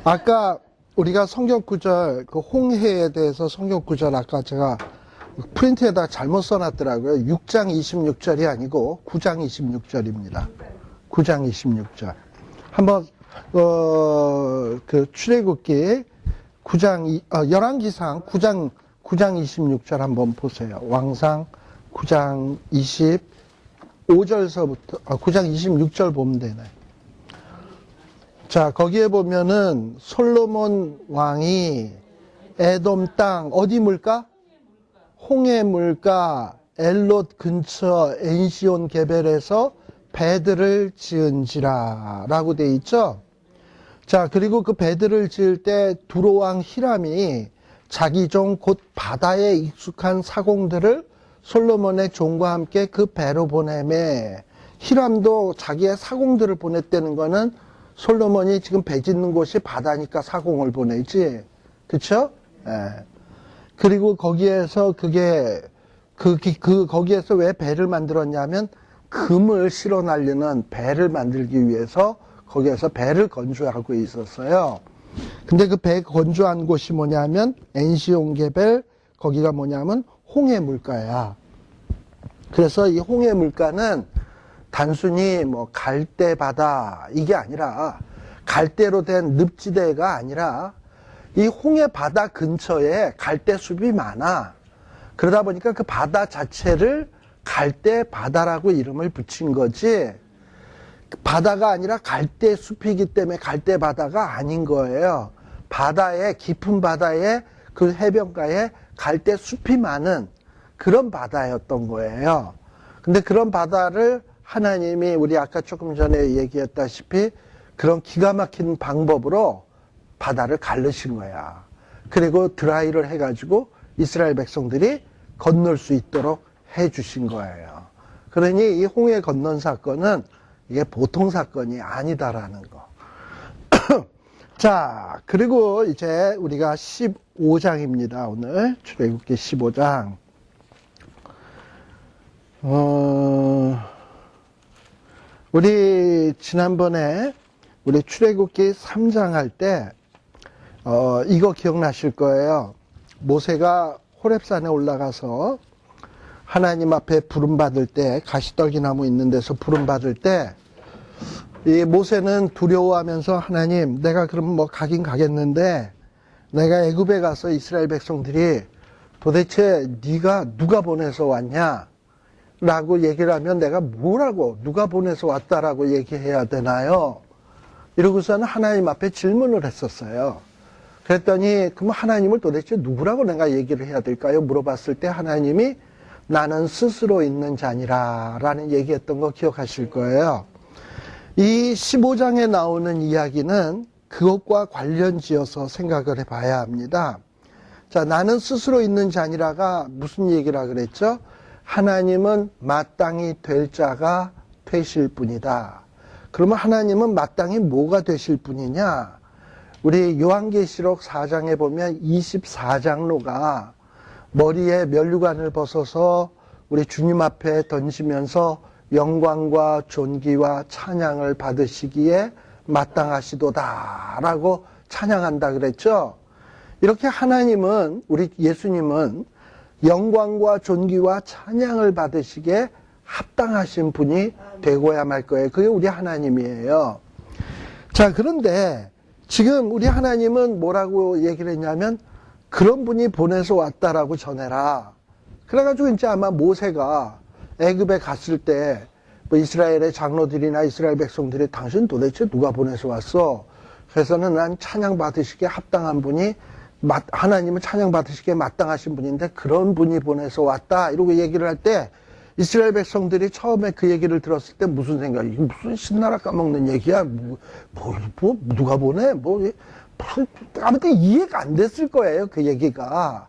아까 우리가 성경 구절, 그 홍해에 대해서 성경 구절 아까 제가 프린트에다 잘못 써놨더라고요. 6장 26절이 아니고 9장 26절입니다. 9장 26절. 한번, 그 출애굽기 9장, 열왕기상 9장 26절 한번 보세요. 왕상 9장 25절서부터, 9장 26절 보면 되네. 자, 거기에 보면은 솔로몬 왕이 에돔 땅, 어디 물가? 홍해 물가, 엘롯 근처 엔시온 게벨에서 배들을 지은지라 라고 돼 있죠. 자, 그리고 그 배들을 지을 때 두로왕 히람이 자기 종 곧 바다에 익숙한 사공들을 솔로몬의 종과 함께 그 배로 보내매, 히람도 자기의 사공들을 보냈다는 거는 솔로몬이 지금 배 짓는 곳이 바다니까 사공을 보내지. 그쵸? 예. 그리고 거기에서 거기에서 왜 배를 만들었냐면 금을 실어 날리는 배를 만들기 위해서 거기에서 배를 건조하고 있었어요. 근데 그 배 건조한 곳이 뭐냐면 엔시온게벨, 거기가 뭐냐면 홍해 물가야. 그래서 이 홍해 물가는 단순히 뭐 갈대 바다 이게 아니라, 갈대로 된 늪지대가 아니라 이 홍해 바다 근처에 갈대 숲이 많아. 그러다 보니까 그 바다 자체를 갈대 바다라고 이름을 붙인 거지, 바다가 아니라 갈대 숲이기 때문에 갈대 바다가 아닌 거예요. 바다에, 깊은 바다에, 그 해변가에 갈대 숲이 많은 그런 바다였던 거예요. 근데 그런 바다를 하나님이 우리 아까 조금 전에 얘기했다시피 그런 기가 막힌 방법으로 바다를 가르신 거야. 그리고 드라이를 해가지고 이스라엘 백성들이 건널 수 있도록 해주신 거예요. 그러니 이 홍해 건넌 사건은 이게 보통 사건이 아니다라는 거. 자, 그리고 이제 우리가 15장입니다. 오늘 출애굽기 15장. 우리 지난번에 우리 출애굽기 3장 할 때 이거 기억나실 거예요. 모세가 호렙산에 올라가서 하나님 앞에 부름받을 때, 가시떨기나무 있는 데서 부름받을 때, 이 모세는 두려워하면서 하나님, 내가 그럼 뭐 가긴 가겠는데 내가 애굽에 가서 이스라엘 백성들이 도대체 네가 누가 보내서 왔냐? 라고 얘기를 하면 내가 뭐라고, 누가 보내서 왔다라고 얘기해야 되나요? 이러고서는 하나님 앞에 질문을 했었어요. 그랬더니 그럼 하나님을 도대체 누구라고 내가 얘기를 해야 될까요? 물어봤을 때 하나님이 나는 스스로 있는 자니라 라는 얘기했던 거 기억하실 거예요. 이 15장에 나오는 이야기는 그것과 관련 지어서 생각을 해봐야 합니다. 자, 나는 스스로 있는 자니라가 무슨 얘기라 그랬죠? 하나님은 마땅히 될 자가 되실 분이다. 그러면 하나님은 마땅히 뭐가 되실 분이냐? 우리 요한계시록 4장에 보면 24장로가 머리에 면류관을 벗어서 우리 주님 앞에 던지면서 영광과 존귀와 찬양을 받으시기에 마땅하시도다 라고 찬양한다 그랬죠. 이렇게 하나님은, 우리 예수님은 영광과 존귀와 찬양을 받으시기에 합당하신 분이 되고야 말 거예요. 그게 우리 하나님이에요. 자, 그런데 지금 우리 하나님은 뭐라고 얘기를 했냐면 그런 분이 보내서 왔다라고 전해라. 그래가지고 이제 아마 모세가 애굽에 갔을 때 뭐 이스라엘의 장로들이나 이스라엘 백성들이 당신 도대체 누가 보내서 왔어? 그래서는 난 찬양 받으시기에 합당한 분이, 하나님은 찬양 받으시기에 마땅하신 분인데 그런 분이 보내서 왔다 이러고 얘기를 할 때 이스라엘 백성들이 처음에 그 얘기를 들었을 때 무슨 생각이, 이게 무슨 신나라 까먹는 얘기야? 누가 보내? 아무튼 이해가 안 됐을 거예요, 그 얘기가.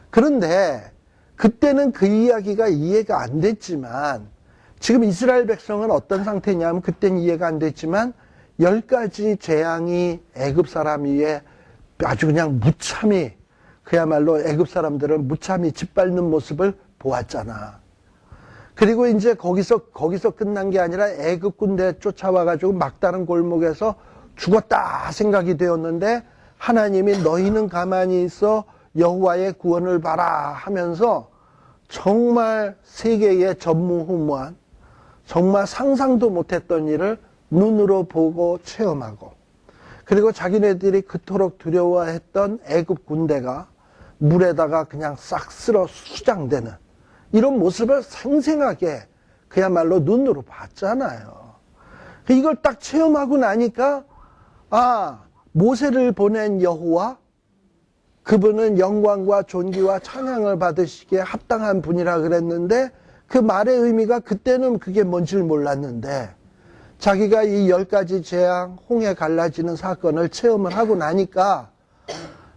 그런데 그때는 그 이야기가 이해가 안 됐지만 지금 이스라엘 백성은 어떤 상태냐면 그때는 이해가 안 됐지만 10가지 재앙이 애굽 사람 위에 아주 그냥 무참히, 그야말로 애굽 사람들은 무참히 짓밟는 모습을 보았잖아. 그리고 이제 거기서 끝난 게 아니라 애굽 군대 쫓아와가지고 막다른 골목에서 죽었다 생각이 되었는데 하나님이 너희는 가만히 있어 여호와의 구원을 봐라 하면서 정말 세계의 전무후무한 정말 상상도 못했던 일을 눈으로 보고 체험하고 그리고 자기네들이 그토록 두려워했던 애굽 군대가 물에다가 그냥 싹 쓸어 수장되는 이런 모습을 생생하게 그야말로 눈으로 봤잖아요. 이걸 딱 체험하고 나니까 모세를 보낸 여호와 그분은 영광과 존귀와 찬양을 받으시기에 합당한 분이라 그랬는데 그 말의 의미가 그때는 그게 뭔지를 몰랐는데 자기가 이 10가지 재앙, 홍해 갈라지는 사건을 체험을 하고 나니까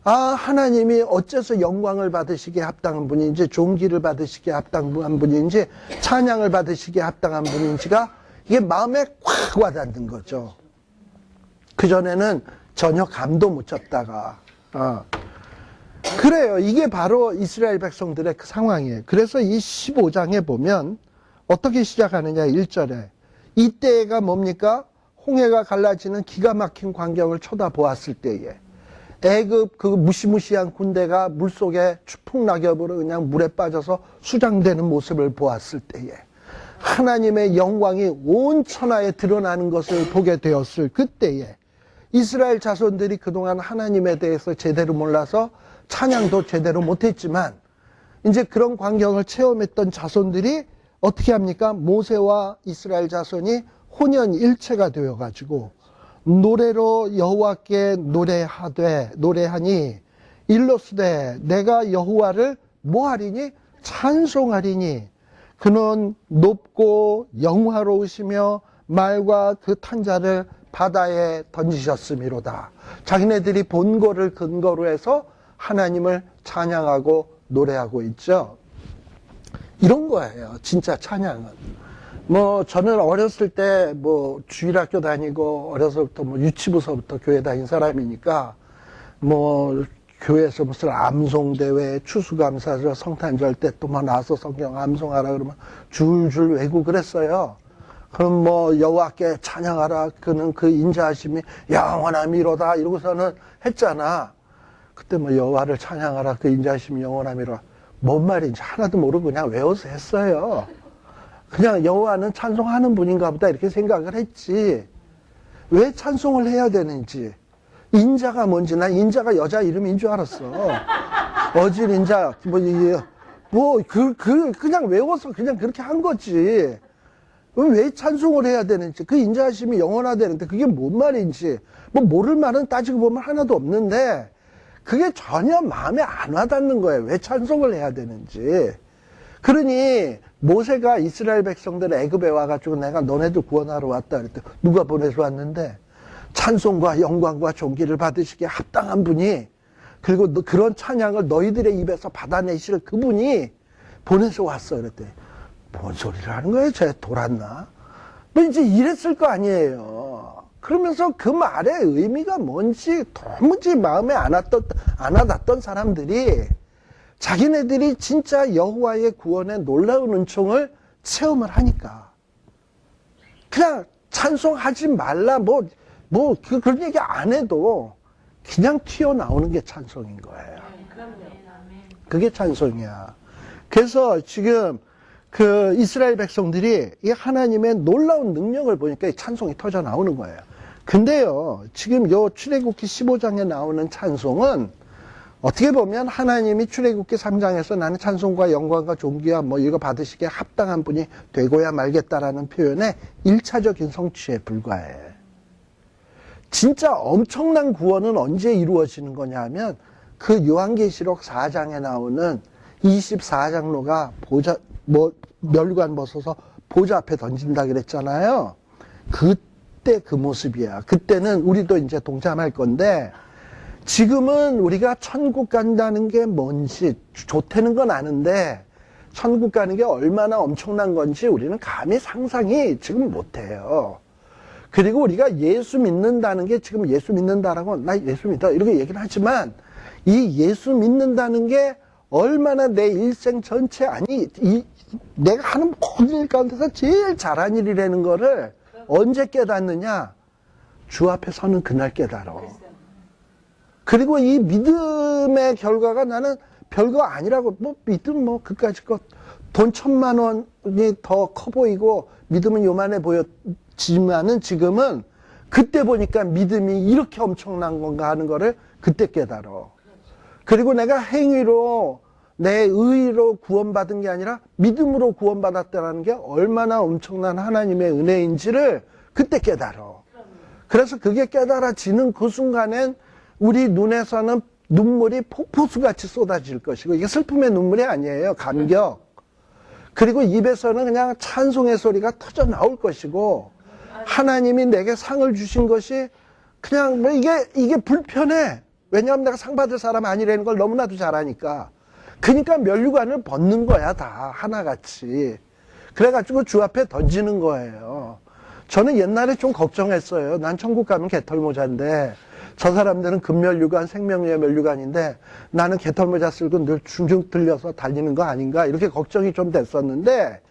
하나님이 어째서 영광을 받으시기에 합당한 분인지 존귀를 받으시기에 합당한 분인지 찬양을 받으시기에 합당한 분인지가 이게 마음에 확 와닿는 거죠. 그전에는 전혀 감도 못 잡다가 그래요. 이게 바로 이스라엘 백성들의 그 상황이에요. 그래서 이 15장에 보면 어떻게 시작하느냐 1절에 이때가 뭡니까? 홍해가 갈라지는 기가 막힌 광경을 쳐다보았을 때에 애굽 그 무시무시한 군대가 물속에 추풍낙엽으로 그냥 물에 빠져서 수장되는 모습을 보았을 때에 하나님의 영광이 온 천하에 드러나는 것을 보게 되었을 그때에 이스라엘 자손들이 그동안 하나님에 대해서 제대로 몰라서 찬양도 제대로 못했지만 이제 그런 광경을 체험했던 자손들이 어떻게 합니까? 모세와 이스라엘 자손이 혼연일체가 되어가지고 노래로 여호와께 노래하니 일러스되 내가 여호와를 뭐하리니? 찬송하리니 그는 높고 영화로우시며 말과 그 탄자를 바다에 던지셨음이로다. 자기네들이 본 거를 근거로 해서 하나님을 찬양하고 노래하고 있죠. 이런 거예요. 진짜 찬양은. 저는 어렸을 때 주일학교 다니고 어려서부터 유치부서부터 교회 다닌 사람이니까 교회에서 무슨 암송대회, 추수감사절, 성탄절 때 또 나와서 성경 암송하라 그러면 줄줄 외고 그랬어요. 그럼 여호와께 찬양하라. 그는 그 인자하심이 영원함이로다. 이러고서는 했잖아. 그때 여호와를 찬양하라. 그 인자하심이 영원함이로다. 뭔 말인지 하나도 모르고 그냥 외워서 했어요. 그냥 여호와는 찬송하는 분인가 보다 이렇게 생각을 했지. 왜 찬송을 해야 되는지. 인자가 뭔지 난 인자가 여자 이름인 줄 알았어. 어질 인자 그냥 외워서 그냥 그렇게 한 거지. 왜 찬송을 해야 되는지, 그 인자하심이 영원하다는데 그게 뭔 말인지 모를 말은 따지고 보면 하나도 없는데 그게 전혀 마음에 안 와닿는 거예요. 왜 찬송을 해야 되는지. 그러니 모세가 이스라엘 백성들 애굽에 와가지고 내가 너네들 구원하러 왔다 그랬더니 누가 보내서 왔는데 찬송과 영광과 존귀를 받으시기에 합당한 분이 그리고 그런 찬양을 너희들의 입에서 받아내실 그분이 보내서 왔어 그랬더니 뭔 소리를 하는 거예요? 쟤 돌았나? 이제 이랬을 거 아니에요. 그러면서 그 말의 의미가 뭔지 도무지 마음에 안 와닿던 사람들이 자기네들이 진짜 여호와의 구원의 놀라운 은총을 체험을 하니까 그냥 찬송하지 말라 그런 얘기 안 해도 그냥 튀어나오는 게 찬송인 거예요. 그게 찬송이야. 그래서 지금 그 이스라엘 백성들이 이 하나님의 놀라운 능력을 보니까 이 찬송이 터져 나오는 거예요. 근데요, 지금 요 출애굽기 15장에 나오는 찬송은 어떻게 보면 하나님이 출애굽기 3장에서 나는 찬송과 영광과 존귀와 이거 받으시기에 합당한 분이 되고야 말겠다라는 표현의 1차적인 성취에 불과해. 진짜 엄청난 구원은 언제 이루어지는 거냐 하면 그 요한계시록 4장에 나오는 24장로가 멸관 벗어서 보좌 앞에 던진다 그랬잖아요. 그때 그 모습이야. 그때는 우리도 이제 동참할 건데 지금은 우리가 천국 간다는 게 뭔지 좋다는 건 아는데 천국 가는 게 얼마나 엄청난 건지 우리는 감히 상상이 지금 못해요. 그리고 우리가 예수 믿는다는 게 지금 예수 믿는다라고 나 예수 믿다 이렇게 얘기는 하지만 이 예수 믿는다는 게 얼마나 내 일생 전체 내가 하는 모든 일 가운데서 제일 잘한 일이라는 거를 언제 깨닫느냐? 주 앞에 서는 그날 깨달아. 그리고 이 믿음의 결과가 나는 별거 아니라고, 뭐, 믿음 뭐, 그까짓 것. 돈 1,000,000원이 더 커 보이고, 믿음은 요만해 보였지만은 지금은 그때 보니까 믿음이 이렇게 엄청난 건가 하는 거를 그때 깨달아. 그리고 내가 행위로, 내 의로 구원받은 게 아니라 믿음으로 구원받았다는 게 얼마나 엄청난 하나님의 은혜인지를 그때 깨달아. 그래서 그게 깨달아지는 그 순간엔 우리 눈에서는 눈물이 폭포수같이 쏟아질 것이고, 이게 슬픔의 눈물이 아니에요. 감격. 그리고 입에서는 그냥 찬송의 소리가 터져 나올 것이고, 하나님이 내게 상을 주신 것이 그냥 뭐 이게 불편해. 왜냐하면 내가 상 받을 사람 아니라는 걸 너무나도 잘 아니까. 그러니까 면류관을 벗는 거야, 다 하나같이. 그래가지고 주 앞에 던지는 거예요. 저는 옛날에 좀 걱정했어요. 난 천국 가면 개털모자인데 저 사람들은 금면류관, 생명의 면류관인데 나는 개털모자 쓰고 늘 중중 들려서 달리는 거 아닌가, 이렇게 걱정이 좀 됐었는데,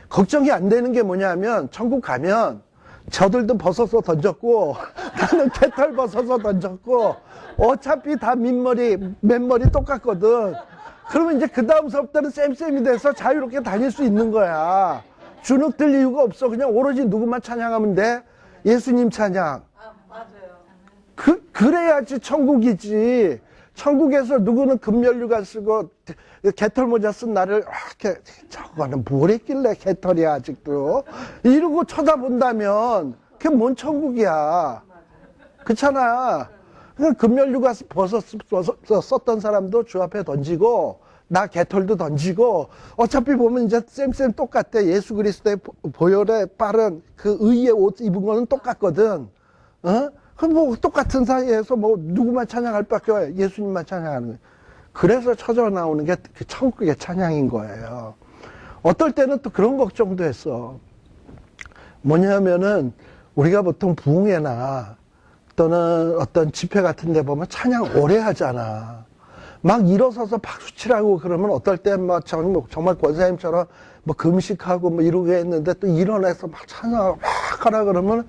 걱정이 안 되는 게 뭐냐면 천국 가면 저들도 벗어서 던졌고 나는 개털 벗어서 던졌고 어차피 다 맨머리 똑같거든. 그러면 이제 그 다음서부터는 쌤쌤이 돼서 자유롭게 다닐 수 있는 거야. 주눅 들 이유가 없어. 그냥 오로지 누구만 찬양하면 돼. 예수님 찬양. 맞아요. 그래야지 천국이지. 천국에서 누구는 금면류관 쓰고 개털모자 쓴 나를 이렇게, 저거는 뭘 했길래 개털이야 아직도, 이러고 쳐다본다면 그게 뭔 천국이야. 그렇잖아. 금면류관 썼던 사람도 주 앞에 던지고 나 개털도 던지고, 어차피 보면 이제 쌤 똑같아. 예수 그리스도의 보혈에 빠른 그 의의 옷 입은 거는 똑같거든. 그럼 뭐 똑같은 사이에서 뭐 누구만 찬양할 밖에 예수님만 찬양하는 거예요. 그래서 쳐져 나오는 게 그 천국의 찬양인 거예요. 어떨 때는 또 그런 걱정도 했어. 뭐냐면은 우리가 보통 부흥회나 또는 어떤 집회 같은 데 보면 찬양 오래 하잖아. 막 일어서서 박수 치라고 그러면 어떨 땐 막 정말 권사님처럼 뭐 금식하고 뭐 이러고 했는데 또 일어나서 막 찬양 막 하라 그러면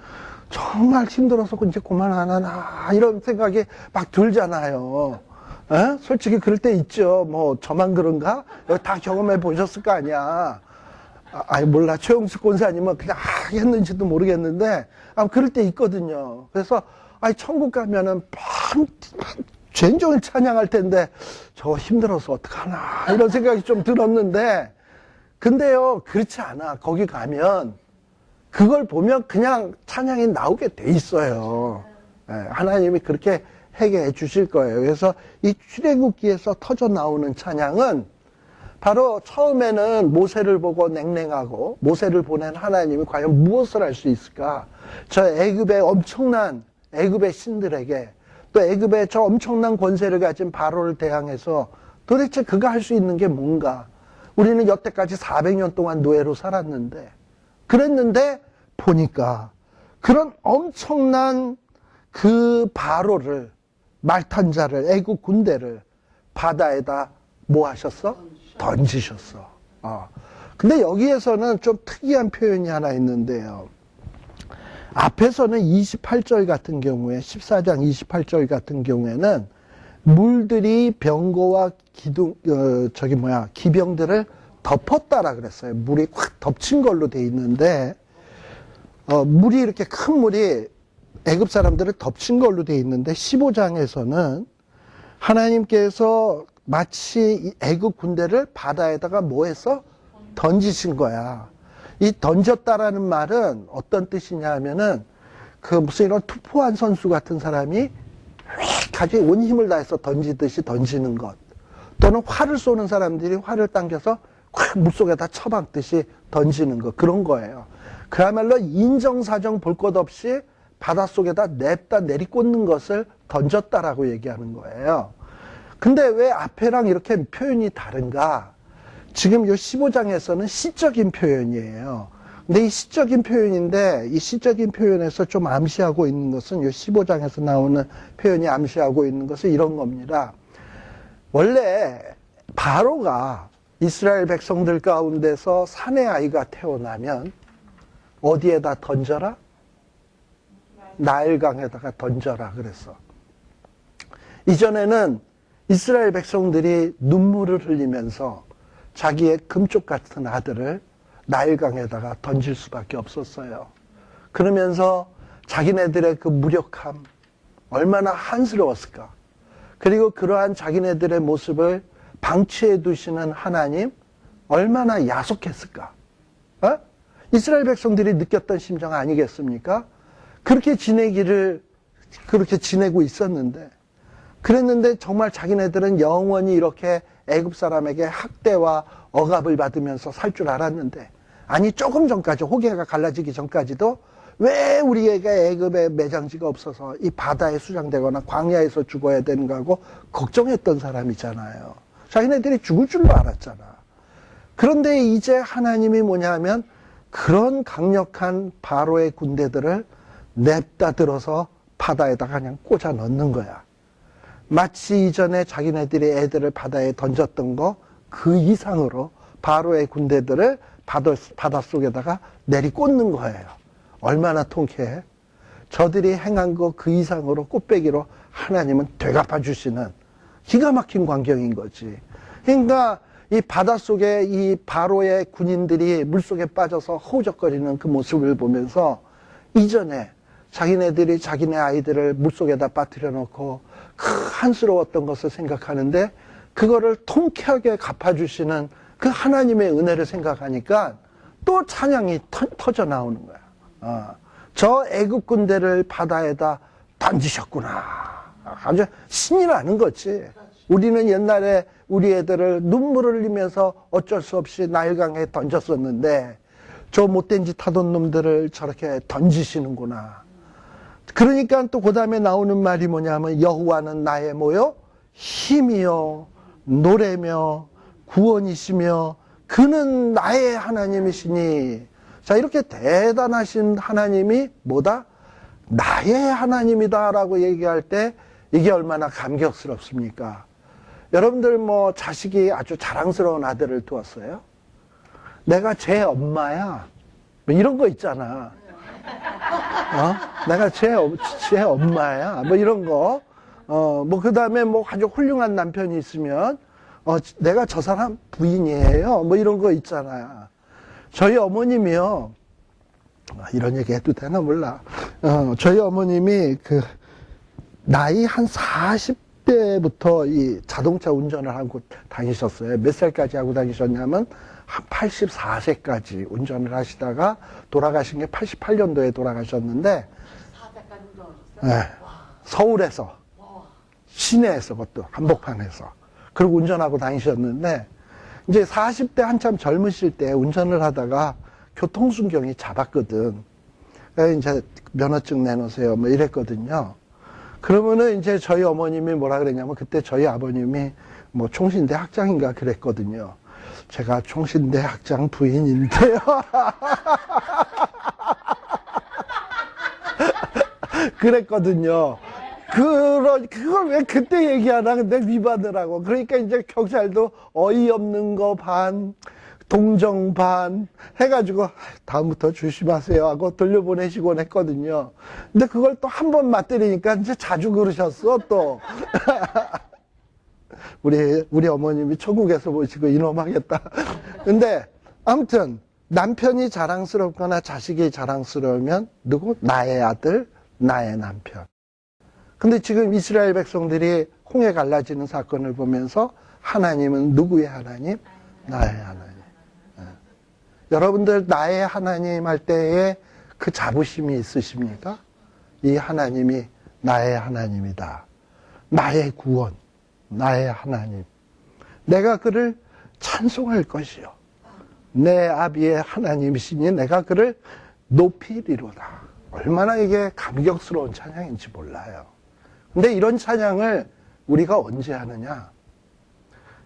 정말 힘들어서 이제 그만 안 하나 이런 생각이 막 들잖아요. 에? 솔직히 그럴 때 있죠. 뭐 저만 그런가? 여기 다 경험해 보셨을 거 아니야. 아니 몰라. 최용수 권사님은 그냥 했는지도 모르겠는데 그럴 때 있거든요. 그래서 천국 가면은 종일 찬양할 텐데 저거 힘들어서 어떡하나 이런 생각이 좀 들었는데, 근데요 그렇지 않아. 거기 가면 그걸 보면 그냥 찬양이 나오게 돼 있어요. 하나님이 그렇게 하게 해 주실 거예요. 그래서 이 출애굽기에서 터져 나오는 찬양은 바로 처음에는 모세를 보고 냉랭하고, 모세를 보낸 하나님이 과연 무엇을 할 수 있을까? 저 애굽의 엄청난 애굽의 신들에게, 또 애굽의 저 엄청난 권세를 가진 바로를 대항해서 도대체 그가 할 수 있는 게 뭔가? 우리는 여태까지 400년 동안 노예로 살았는데, 그랬는데 보니까 그런 엄청난 그 바로를, 말탄 자를, 애국 군대를 바다에다 뭐 하셨어? 던지셨어. 근데 여기에서는 좀 특이한 표현이 하나 있는데요. 앞에서는 28절 같은 경우에, 14장 28절 같은 경우에는 물들이 병거와 기병들을 덮었다라 그랬어요. 물이 확 덮친 걸로 돼 있는데, 물이 이렇게 큰 물이 애굽 사람들을 덮친 걸로 돼 있는데, 15장에서는 하나님께서 마치 애굽 군대를 바다에다가 뭐 했어? 던지신 거야. 이 던졌다라는 말은 어떤 뜻이냐 하면은 무슨 이런 투포한 선수 같은 사람이 가지 온 힘을 다해서 던지듯이 던지는 것, 또는 활을 쏘는 사람들이 활을 당겨서 확 물속에다 쳐박듯이 던지는 것, 그런 거예요. 그야말로 인정사정 볼 것 없이 바닷속에다 냅다 내리꽂는 것을 던졌다라고 얘기하는 거예요. 근데 왜 앞에랑 이렇게 표현이 다른가? 지금 이 15장에서는 시적인 표현이에요. 근데 이 시적인 표현인데, 이 시적인 표현에서 좀 암시하고 있는 것은, 이 15장에서 나오는 표현이 암시하고 있는 것은 이런 겁니다. 원래 바로가 이스라엘 백성들 가운데서 사내 아이가 태어나면 어디에다 던져라? 나일강에다가 던져라 그랬어. 이전에는 이스라엘 백성들이 눈물을 흘리면서 자기의 금쪽 같은 아들을 나일강에다가 던질 수밖에 없었어요. 그러면서 자기네들의 그 무력함, 얼마나 한스러웠을까. 그리고 그러한 자기네들의 모습을 방치해 두시는 하나님, 얼마나 야속했을까. 어? 이스라엘 백성들이 느꼈던 심정 아니겠습니까? 그렇게 지내고 있었는데, 그랬는데 정말 자기네들은 영원히 이렇게 애굽 사람에게 학대와 억압을 받으면서 살 줄 알았는데, 아니 조금 전까지, 호계가 갈라지기 전까지도 왜 우리에게 애굽에 매장지가 없어서 이 바다에 수장되거나 광야에서 죽어야 되는가 하고 걱정했던 사람이잖아요. 자기네들이 죽을 줄로 알았잖아. 그런데 이제 하나님이 뭐냐면 그런 강력한 바로의 군대들을 냅다 들어서 바다에다가 그냥 꽂아 넣는 거야. 마치 이전에 자기네들이 애들을 바다에 던졌던 거 그 이상으로 바로의 군대들을 바닷속에다가 내리꽂는 거예요. 얼마나 통쾌해. 저들이 행한 거 그 이상으로 꽃배기로 하나님은 되갚아 주시는 기가 막힌 광경인 거지. 그러니까 이 바닷속에 이 바로의 군인들이 물속에 빠져서 허우적거리는 그 모습을 보면서 이전에 자기네들이 자기네 아이들을 물속에다 빠뜨려 놓고 그 한스러웠던 것을 생각하는데 그거를 통쾌하게 갚아주시는 그 하나님의 은혜를 생각하니까 또 찬양이 터져 나오는 거야. 저 애국 군대를 바다에다 던지셨구나. 아주 신이 나는 거지. 우리는 옛날에 우리 애들을 눈물을 흘리면서 어쩔 수 없이 나일강에 던졌었는데 저 못된 짓 하던 놈들을 저렇게 던지시는구나. 그러니까 또 그 다음에 나오는 말이 뭐냐면 여호와는 나의 뭐요? 힘이요 노래며 구원이시며 그는 나의 하나님이시니. 자, 이렇게 대단하신 하나님이 뭐다? 나의 하나님이다 라고 얘기할 때 이게 얼마나 감격스럽습니까? 여러분들 뭐 자식이 아주 자랑스러운 아들을 두었어요? 내가 제 엄마야. 뭐 이런 거 있잖아. 내가 제 엄마야. 뭐 이런 거. 뭐 그 다음에 뭐 아주 훌륭한 남편이 있으면 내가 저 사람 부인이에요. 뭐 이런 거 있잖아요. 저희 어머님이요. 이런 얘기 해도 되나 몰라. 저희 어머님이 그 나이 한 40대부터 이 자동차 운전을 하고 다니셨어요. 몇 살까지 하고 다니셨냐면 한 84세까지 운전을 하시다가 돌아가신 게 88년도에 돌아가셨는데 84세까지 운전하셨어요? 네, 서울에서 시내에서 그것도 한복판에서 그리고 운전하고 다니셨는데 이제 40대 한참 젊으실 때 운전을 하다가 교통순경이 잡았거든. 이제 면허증 내놓으세요. 뭐 이랬거든요. 그러면은 이제 저희 어머님이 뭐라 그랬냐면 그때 저희 아버님이 뭐 총신대 학장인가 그랬거든요. 제가 총신대 학장 부인인데요. 그랬거든요. 그걸 왜 그때 얘기하나? 근데 위반을 하고. 그러니까 이제 경찰도 어이없는 거 반, 동정 반 해가지고 다음부터 조심하세요 하고 돌려보내시곤 했거든요. 근데 그걸 또 한 번 맞들이니까 이제 자주 그러셨어, 또. 우리 어머님이 천국에서 보시고 이놈 하겠다. 근데 아무튼 남편이 자랑스럽거나 자식이 자랑스러우면 누구? 나의 아들, 나의 남편. 근데 지금 이스라엘 백성들이 홍해 갈라지는 사건을 보면서 하나님은 누구의 하나님? 나의 하나님. 여러분들 나의 하나님 할 때에 그 자부심이 있으십니까? 이 하나님이 나의 하나님이다. 나의 구원, 나의 하나님. 내가 그를 찬송할 것이요. 내 아비의 하나님이시니 내가 그를 높이리로다. 얼마나 이게 감격스러운 찬양인지 몰라요. 근데 이런 찬양을 우리가 언제 하느냐?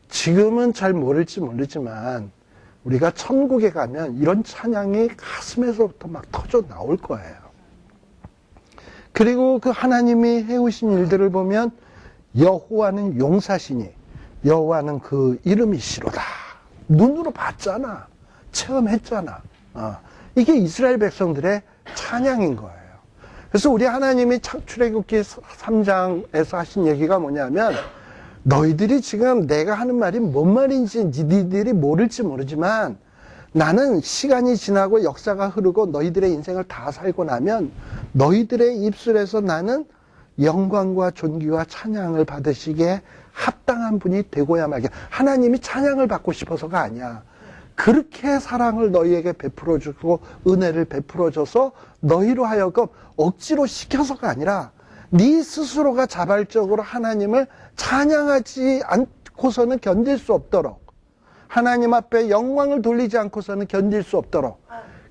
지금은 잘 모를지 모르지만 우리가 천국에 가면 이런 찬양이 가슴에서부터 막 터져 나올 거예요. 그리고 그 하나님이 해오신 일들을 보면 여호와는 용사시니 여호와는 그 이름이시로다. 눈으로 봤잖아. 체험했잖아. 이게 이스라엘 백성들의 찬양인 거예요. 그래서 우리 하나님이 출애굽기 3장에서 하신 얘기가 뭐냐면, 너희들이 지금 내가 하는 말이 뭔 말인지 니들이 모를지 모르지만, 나는 시간이 지나고 역사가 흐르고 너희들의 인생을 다 살고 나면 너희들의 입술에서 나는 영광과 존귀와 찬양을 받으시기에 합당한 분이 되고야 말게. 하나님이 찬양을 받고 싶어서가 아니야. 그렇게 사랑을 너희에게 베풀어 주고 은혜를 베풀어 줘서 너희로 하여금 억지로 시켜서가 아니라 네 스스로가 자발적으로 하나님을 찬양하지 않고서는 견딜 수 없도록, 하나님 앞에 영광을 돌리지 않고서는 견딜 수 없도록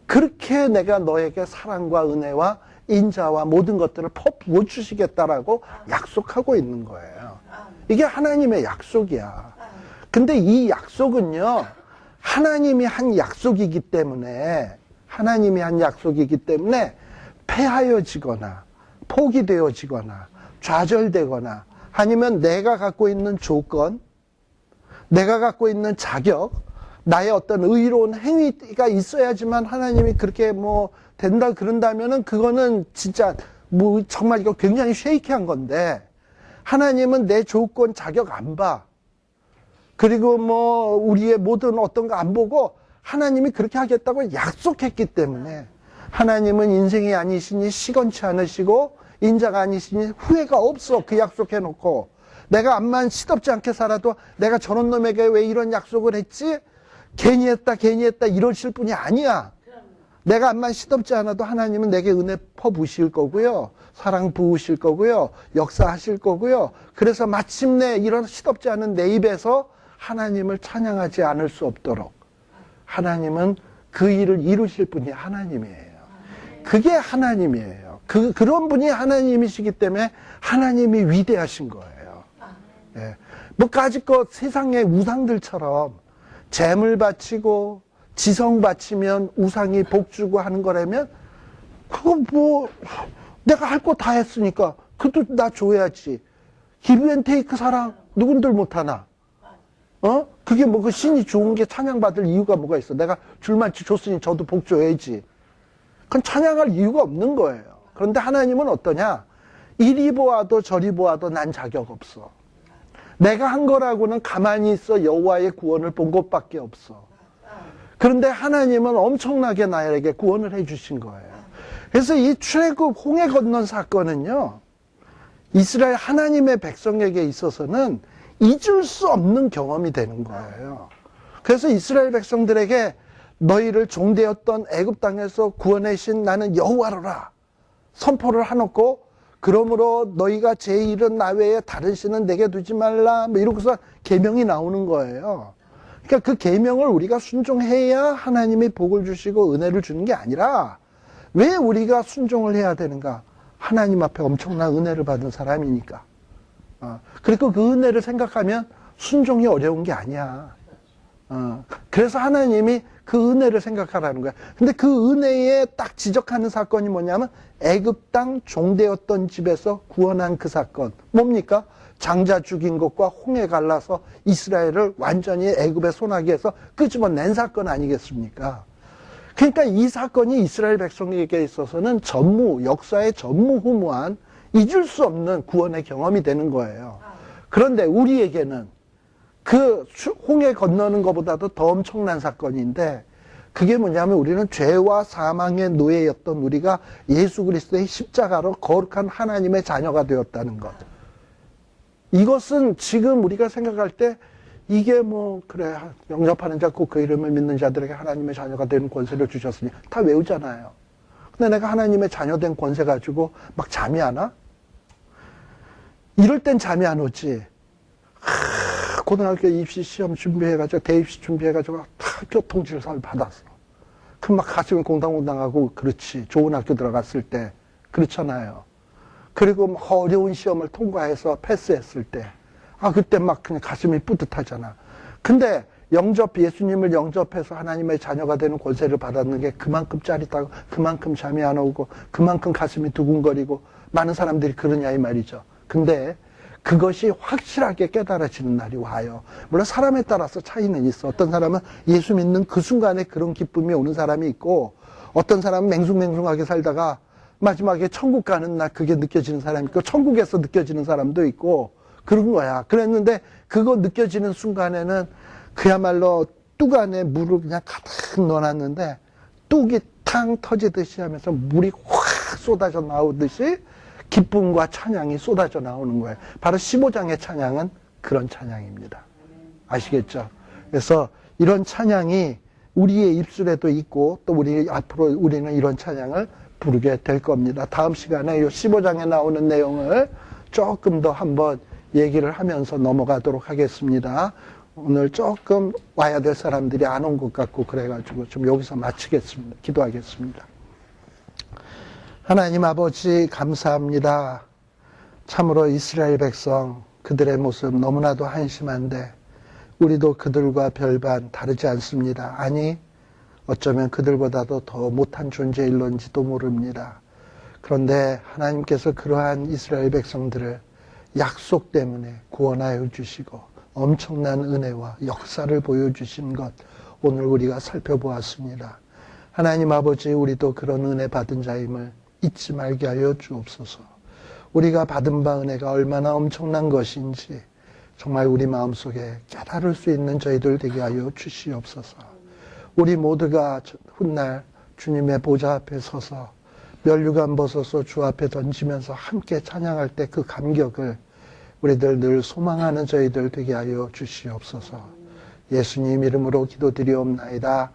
그렇게 내가 너에게 사랑과 은혜와 인자와 모든 것들을 부어 주시겠다라고 약속하고 있는 거예요. 이게 하나님의 약속이야. 근데 이 약속은요, 하나님이 한 약속이기 때문에 패하여지거나 포기되어지거나 좌절되거나 아니면 내가 갖고 있는 조건, 내가 갖고 있는 자격, 나의 어떤 의로운 행위가 있어야지만 하나님이 그렇게 뭐 된다 그런다면은 그거는 진짜 뭐 정말 이거 굉장히 쉐이키한 건데, 하나님은 내 조건, 자격 안 봐. 그리고 뭐 우리의 모든 어떤 거 안 보고 하나님이 그렇게 하겠다고 약속했기 때문에, 하나님은 인생이 아니시니 시건치 않으시고 인자가 아니시니 후회가 없어. 그 약속해놓고 내가 암만 시덥지 않게 살아도 내가 저런 놈에게 왜 이런 약속을 했지? 괜히 했다 이러실 분이 아니야. 내가 암만 시덥지 않아도 하나님은 내게 은혜 퍼부으실 거고요, 사랑 부으실 거고요, 역사하실 거고요. 그래서 마침내 이런 시덥지 않은 내 입에서 하나님을 찬양하지 않을 수 없도록 하나님은 그 일을 이루실 분이 하나님이에요. 그게 하나님이에요. 그런 분이 하나님이시기 때문에 하나님이 위대하신 거예요. 예. 뭐 까짓것 세상의 우상들처럼 재물 바치고 지성 바치면 우상이 복 주고 하는 거라면, 그거 뭐 내가 할 거 다 했으니까 그것도 나 줘야지. 기브 앤 테이크 사랑 누군들 못하나? 그게 뭐 그 신이 좋은 게 찬양받을 이유가 뭐가 있어? 내가 줄만치 줬으니 저도 복 줘야지. 그건 찬양할 이유가 없는 거예요. 그런데 하나님은 어떠냐? 이리 보아도 저리 보아도 난 자격 없어. 내가 한 거라고는 가만히 있어 여호와의 구원을 본 것밖에 없어. 그런데 하나님은 엄청나게 나에게 구원을 해주신 거예요. 그래서 이 출애굽 홍해 건넌 사건은요, 이스라엘 하나님의 백성에게 있어서는 잊을 수 없는 경험이 되는 거예요. 그래서 이스라엘 백성들에게 너희를 종되었던 애굽 땅에서 구원하신 나는 여호와로라 선포를 해놓고, 그러므로 너희가 제 일은 나 외에 다른 신은 내게 두지 말라 뭐 이러고서 계명이 나오는 거예요. 그러니까 그 계명을 우리가 순종해야 하나님이 복을 주시고 은혜를 주는 게 아니라, 왜 우리가 순종을 해야 되는가? 하나님 앞에 엄청난 은혜를 받은 사람이니까. 그리고 그 은혜를 생각하면 순종이 어려운 게 아니야. 그래서 하나님이 그 은혜를 생각하라는 거야. 근데 그 은혜에 딱 지적하는 사건이 뭐냐면, 애굽 땅 종되었던 집에서 구원한 그 사건. 뭡니까? 장자 죽인 것과 홍해 갈라서 이스라엘을 완전히 애굽의 소나기에서 끄집어낸 사건 아니겠습니까? 그러니까 이 사건이 이스라엘 백성에게 있어서는 역사의 전무후무한 잊을 수 없는 구원의 경험이 되는 거예요. 그런데 우리에게는 그 홍해 건너는 것보다도 더 엄청난 사건인데, 그게 뭐냐면 우리는 죄와 사망의 노예였던 우리가 예수 그리스도의 십자가로 거룩한 하나님의 자녀가 되었다는 것. 이것은 지금 우리가 생각할 때 이게 뭐 그래 영접하는 자 곧 그 이름을 믿는 자들에게 하나님의 자녀가 되는 권세를 주셨으니 다 외우잖아요. 근데 내가 하나님의 자녀된 권세 가지고 막 잠이 안 와? 이럴 땐 잠이 안 오지. 고등학교 입시 시험 준비해가지고 대입시 준비해가지고 학교 통지서를 받았어. 그럼 막 가슴이 공당공당하고 그렇지. 좋은 학교 들어갔을 때 그렇잖아요. 그리고 막 어려운 시험을 통과해서 패스했을 때, 그때 막 그냥 가슴이 뿌듯하잖아. 근데 예수님을 영접해서 하나님의 자녀가 되는 권세를 받았는 게 그만큼 짜릿하고, 그만큼 잠이 안 오고, 그만큼 가슴이 두근거리고, 많은 사람들이 그러냐 이 말이죠. 근데 그것이 확실하게 깨달아지는 날이 와요. 물론 사람에 따라서 차이는 있어. 어떤 사람은 예수 믿는 그 순간에 그런 기쁨이 오는 사람이 있고, 어떤 사람은 맹숭맹숭하게 살다가 마지막에 천국 가는 날 그게 느껴지는 사람이 있고 천국에서 느껴지는 사람도 있고 그런 거야. 그랬는데 그거 느껴지는 순간에는 그야말로 뚝 안에 물을 그냥 가득 넣어놨는데 뚝이 탕 터지듯이 하면서 물이 확 쏟아져 나오듯이 기쁨과 찬양이 쏟아져 나오는 거예요. 바로 15장의 찬양은 그런 찬양입니다. 아시겠죠? 그래서 이런 찬양이 우리의 입술에도 있고 또 앞으로 우리는 이런 찬양을 부르게 될 겁니다. 다음 시간에 이 15장에 나오는 내용을 조금 더 한번 얘기를 하면서 넘어가도록 하겠습니다. 오늘 조금 와야 될 사람들이 안 온 것 같고 그래가지고 좀 여기서 마치겠습니다. 기도하겠습니다. 하나님 아버지 감사합니다. 참으로 이스라엘 백성 그들의 모습 너무나도 한심한데 우리도 그들과 별반 다르지 않습니다. 아니 어쩌면 그들보다도 더 못한 존재일런지도 모릅니다. 그런데 하나님께서 그러한 이스라엘 백성들을 약속 때문에 구원하여 주시고 엄청난 은혜와 역사를 보여주신 것 오늘 우리가 살펴보았습니다. 하나님 아버지 우리도 그런 은혜 받은 자임을 잊지 말게 하여 주옵소서. 우리가 받은 바 은혜가 얼마나 엄청난 것인지 정말 우리 마음속에 깨달을 수 있는 저희들 되게 하여 주시옵소서. 우리 모두가 훗날 주님의 보좌 앞에 서서 면류관 벗어서 주 앞에 던지면서 함께 찬양할 때 그 감격을 우리들 늘 소망하는 저희들 되게 하여 주시옵소서. 예수님 이름으로 기도드리옵나이다.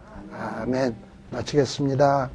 아멘. 마치겠습니다.